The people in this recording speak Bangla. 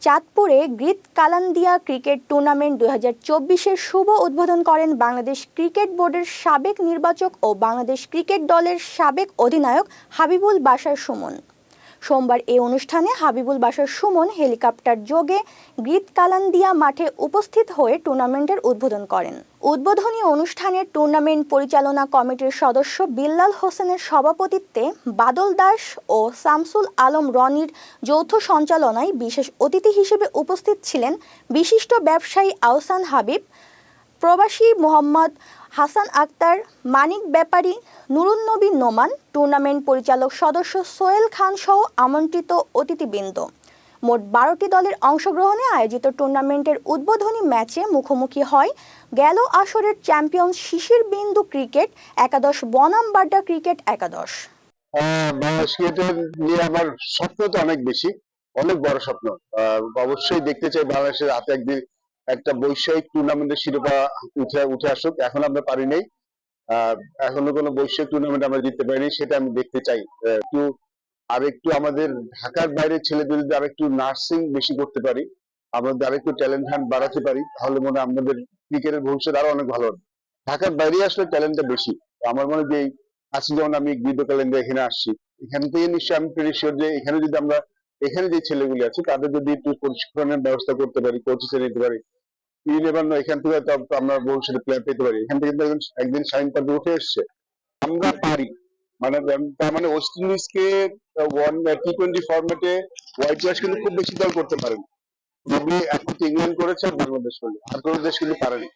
চাঁদপুরে গ্রিত কালান্দিয়া ক্রিকেট টুর্নামেন্ট 2024-এর শুভ উদ্বোধন করেন বাংলাদেশ ক্রিকেট বোর্ডের সাবেক নির্বাচক ও বাংলাদেশ ক্রিকেট দলের সাবেক অধিনায়ক হাবিবুল বাশার সুমন। সোমবার এই অনুষ্ঠানে হাবিবুল বাশার সুমন হেলিকপ্টার যোগে গ্রিত কালান্দিয়া মাঠে উপস্থিত হয়ে টুর্নামেন্টের উদ্বোধন করেন। উদ্বোধনী অনুষ্ঠানে টুর্নামেন্ট পরিচালনা কমিটির সদস্য বিল্লাল হোসেনের সভাপতিত্বে বাদল দাস ও শামসুল আলম রনির যৌথ সঞ্চালনায় বিশেষ অতিথি হিসেবে উপস্থিত ছিলেন বিশিষ্ট ব্যবসায়ী আহসান হাবিব, প্রবাসী মোহাম্মদ হাসান আক্তার, মানিক ব্যাপারী, নুরুন্নবী নোমান, টুর্নামেন্ট পরিচালক সদস্য সোহেল খান সহ আমন্ত্রিত অতিথিবৃন্দ। মোট 12টি দলের অংশগ্রহণে আয়োজিত টুর্নামেন্টের উদ্বোধনী ম্যাচে মুখোমুখি হয় গেল আসরের চ্যাম্পিয়ন শিশির বিন্দু ক্রিকেট একাদশ বনাম বাড্ডা ক্রিকেট একাদশ। বাংলাদেশ ক্রিকেটের নিয়ে আমার স্বপ্ন তো অনেক বেশি, অনেক বড় স্বপ্ন। অবশ্যই দেখতে চাই বাংলাদেশের হাতে একদিন একটা বৈশ্বিক টুর্নামেন্টের শিরোপা উঠে আসুক। এখন আমরা পারি নাই, এখনো কোনো বৈশ্বিক টুর্নামেন্ট আমরা জিততে পারিনি, সেটা আমি দেখতে চাই। আরেকটু আমাদের ঢাকার বাইরের ছেলেদের যদি আরেকটু নার্সিং বেশি করতে পারি, আমাদের আরেকটু ট্যালেন্ট হান্ট বাড়াতে পারি, তাহলে মনে হয় আমাদের ক্রিকেটের ভবিষ্যৎ আরো অনেক ভালো হবে। ঢাকার বাইরে আসলে ট্যালেন্টটা বেশি। আমার মনে হয় যে আজকে যেমন আমি গ্রিত কালান্দিয়া এখানে আসছি, এখান থেকে নিশ্চয়ই আমি প্রেটি শিওর যে এখানে যদি আমরা এখানে যে ছেলেগুলি আছে তাদের যদি একটু প্রশিক্ষণের ব্যবস্থা করতে পারি, কোচিং নিতে পারি, এখান থেকে আমরা ভবিষ্যতে প্লেয়ার পেতে পারি। এখান থেকে একদিন শাহিন পার্কে উঠে এসছে, আমরা পারি। মানে তার মানে ওয়েস্ট ইন্ডিজকে T20 ফরম্যাটে হোয়াইট ওয়াশ কিন্তু খুব বেশি দল করতে পারেন। ইংল্যান্ড করেছে, বাংলাদেশ করেছে, আর কোনো দেশ কিন্তু পারেনি।